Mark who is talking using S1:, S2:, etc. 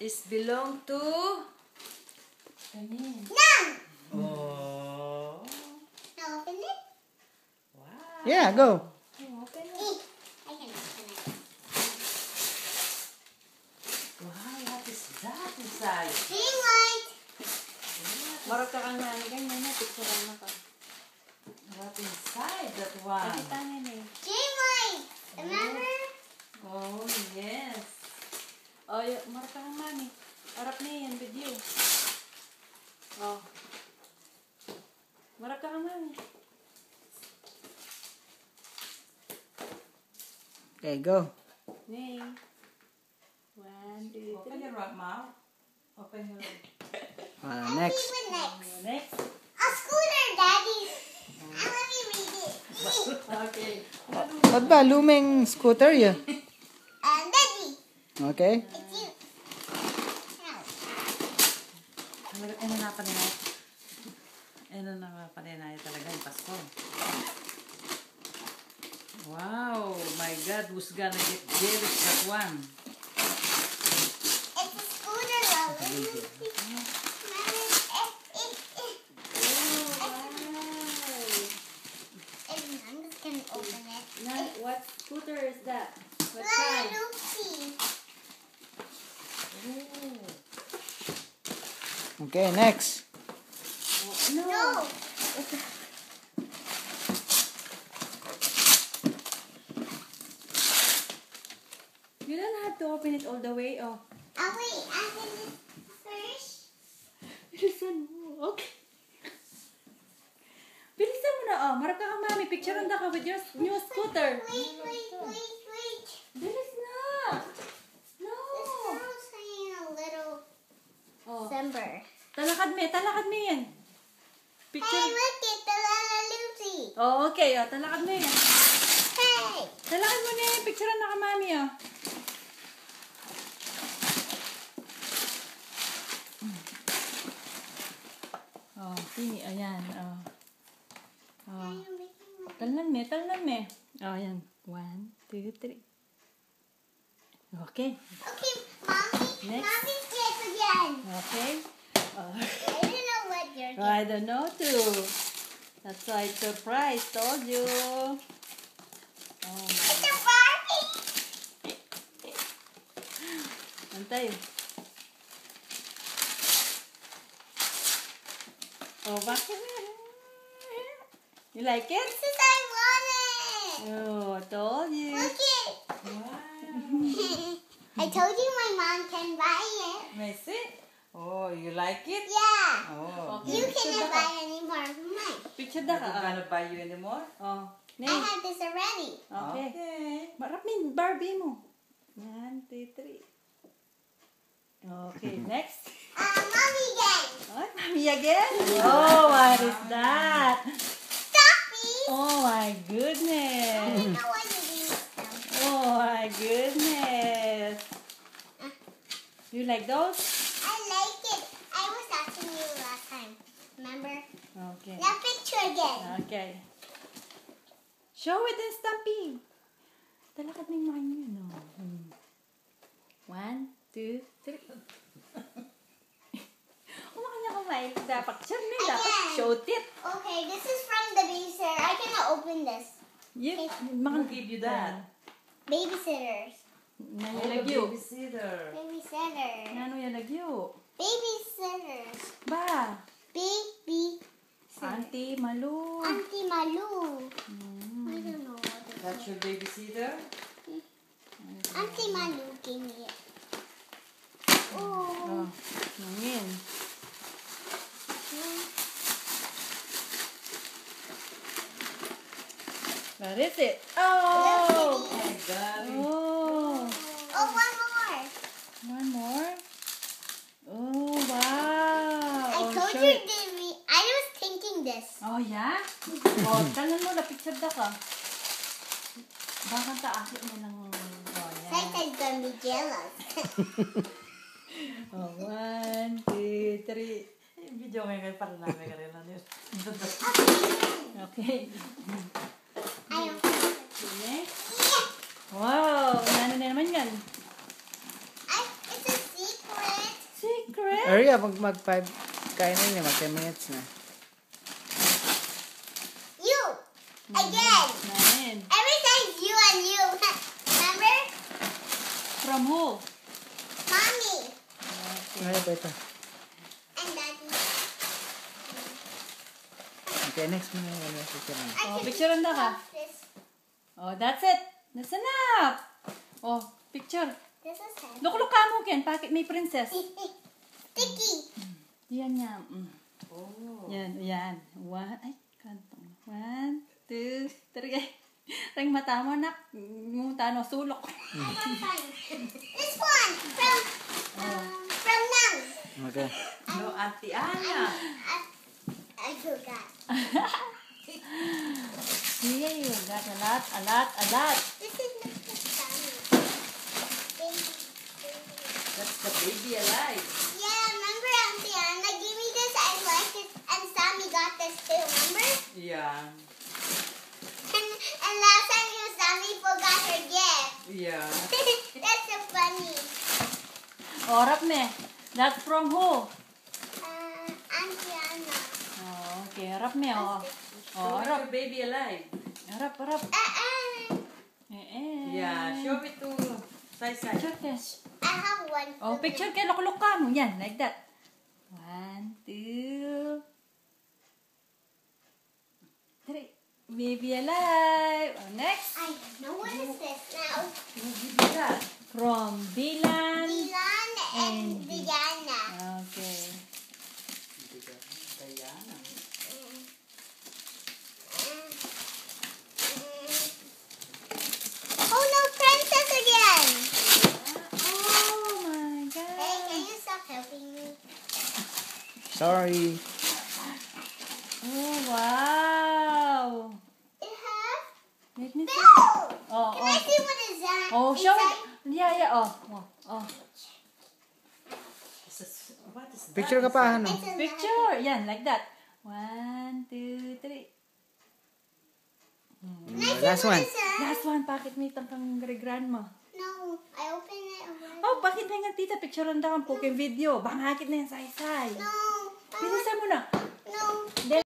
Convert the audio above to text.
S1: is belong to... None! Oh.
S2: Now open it.
S1: Wow.
S3: Yeah, go.
S1: Open it.
S2: I can open it.
S1: Wow, what is that inside?
S2: Green light.
S4: Marot ka kang nani, ganyan na, picturean mo ka.
S1: What inside that one?
S4: Pakita nga eh.
S2: Green light. Remember?
S1: Oh, yes.
S4: Oh, marot ka kang mami. Harap na yan, video. Oh. Marot ka kang mami.
S3: Okay, go.
S4: Nay. 1, 2,
S1: Open
S4: 3.
S1: your mouth. Open your...
S3: Next.
S2: Even next.
S4: Next.
S2: A scooter, Daddy. Let me read it.
S4: Okay.
S3: What ba? Luming scooter yun?
S2: Daddy.
S3: Okay.
S2: It's you. Now.
S1: Ano na paninay? Ano na paninay talaga yung Pasko? Wow, my God, who's gonna get jealous that one?
S2: It's a scooter, love. I'm just gonna open it.
S4: What scooter is that? What
S2: Lala
S4: kind?
S2: Lucy.
S3: Okay, next.
S2: No.
S4: You don't have to open it all the way. Oh.
S2: Wait, open this first.
S4: Bilisan mo. Okay. Bilisan mo na. Oh, marap ka kang mami. Picture on ka with your new scooter.
S2: Wait.
S4: Bilis na. No.
S2: This girl's saying a little
S4: Oh.
S2: December.
S4: Talakad me yan.
S2: Hey,
S4: Picture.
S2: look at the Lala Lucy.
S4: Oh, okay. Oh, talakad mo yan.
S2: Hey.
S4: Talakad mo na yan. Picture na ka mami. Oh. Oh, sini. Ayan. Oh. Oh. Talnan me. Oh, ayan. 1, 2, 3. Okay.
S2: Okay, Mommy.
S4: Next.
S2: Mommy's kids again.
S4: Okay. Oh.
S2: I don't know what you're doing.
S4: I don't know too. That's why it's surprise. Told you. Oh my.
S2: It's a Barbie.
S4: Antay. Oh, bakit? You like it?
S2: This is I want it.
S4: Oh, I told you.
S2: Look it.
S1: Wow.
S2: I told you my mom can buy it.
S1: Messi? Oh, you like it?
S2: Yeah.
S1: Oh.
S4: Okay.
S2: You cannot buy any more from mine.
S4: Picture
S1: Not
S4: da ka.
S1: gonna buy you anymore?
S4: Oh.
S2: I
S4: Nay.
S2: had this already.
S4: Okay.
S1: Okay.
S4: Marap min Barbie mo. 1, 2, 3. Okay, next.
S2: Mommy again.
S4: Oh, mommy again? Oh, what is that?
S2: Stuffies.
S4: Oh my
S2: I
S4: goodness.
S2: don't know what it is.
S4: Oh my goodness. You like those?
S2: I like it. I was asking you last time. Remember?
S4: Okay.
S2: Now picture again.
S4: Okay. Show it in stamping. Talakad ng mga yun, no? 1, 2, 3. Umakanya ko may dapat siya na dapat
S2: Again.
S4: show it.
S2: Okay, this is from the babysitter. I cannot open this.
S4: Yep.
S1: Who give you that?
S2: Babysitters.
S4: Nano
S1: Oh, the
S4: lagyo.
S1: babysitter.
S2: Babysitter.
S4: Nano yung lagyo.
S2: Babysitters.
S4: Ba?
S2: Baby.
S4: Auntie Malu.
S2: Auntie Malu. I don't know what it is.
S1: That's your babysitter?
S2: Auntie Malu gave me it. Oh.
S4: Oh, nangin. What is it? Oh!
S1: My God.
S4: Oh!
S2: Oh, one more.
S4: One more? Oh, wow!
S2: I
S4: Oh,
S2: told
S4: show
S2: you
S4: it.
S2: I was thinking this.
S4: Oh, yeah? Oh, tanan mo na, picture da ka. Baka taakit mo ng... Oh, yeah.
S2: Saita's gonna be jealous.
S4: Oh, 1, 2, 3.
S1: Video ngayon para namin ka rin lang yun.
S4: Okay.
S2: I don't
S4: Next.
S2: Yeah.
S4: Wow! Ano na naman yan?
S2: It's a secret.
S3: Hurry up, mag-5. Kain na niya, mag 10 minutes na.
S2: You. Again.
S4: Nine.
S2: Every time you and you. Remember?
S4: From who?
S2: Mommy
S3: Ay, ito.
S2: and Daddy.
S3: Okay, next mo na yung picture na.
S2: I
S4: Oh,
S2: can
S4: picturean na ka.
S2: off this.
S4: Oh, that's it. That's enough. Oh, picture.
S2: This is it.
S4: Look ka mo, Ken. Bakit may princess?
S2: Sticky.
S4: Yan nga.
S1: Oh.
S4: Yan. Ay, kantong. 1, 2, 3. Ring mata mo, nak. Muta, no, sulok.
S2: This one from Nang.
S3: Okay.
S1: No, Auntie Ana.
S2: I forgot.
S4: Yeah, you got a lot.
S2: This is Mr. Sammy. Baby.
S1: That's the baby alive.
S2: Yeah, remember Auntie Anna gave me this? I liked it, and Sammy got this too. Remember?
S1: Yeah.
S2: And last time you Sammy forgot her gift.
S1: Yeah.
S2: That's so funny.
S4: Oh, rap me. That's from who?
S2: Auntie Anna.
S4: Oh, okay. Rap me, oh.
S1: Show
S4: Oh,
S1: it
S4: rap.
S1: to baby alive.
S4: Rap.
S1: Yeah, show it to Sai.
S4: Picture, Ken.
S2: I have one.
S4: Oh, picture, Ken. Look ka mo. Yan, like that. 1, 2, 3. Baby alive. Oh, next.
S2: I know what is this now.
S1: Who give you that?
S4: From Dylan.
S2: Dylan and
S4: And
S2: Diana.
S4: Okay.
S1: Diana.
S2: Oh no, princess again!
S4: Oh my God.
S2: Hey, can you stop helping me?
S3: Sorry.
S4: Oh, wow.
S2: It has
S4: Let me see.
S2: Bill!
S4: Oh,
S2: Can I
S4: oh.
S2: see what is that?
S4: Oh, show
S2: inside?
S4: it. Yeah. Oh.
S1: What is that?
S3: Picture ka pa, ano?
S2: It's a
S4: Picture. Yan, like that. 1, 2, 3.
S2: Can I see
S3: Last
S2: what
S3: one.
S2: is that?
S4: Last one, bakit may tangkang grandma?
S2: No, I opened it already.
S4: Oh, bakit na nga tita? Picture ang dakang poke video. Bangakit na yan, say-say.
S2: No,
S4: Bilisan mo na.
S2: no,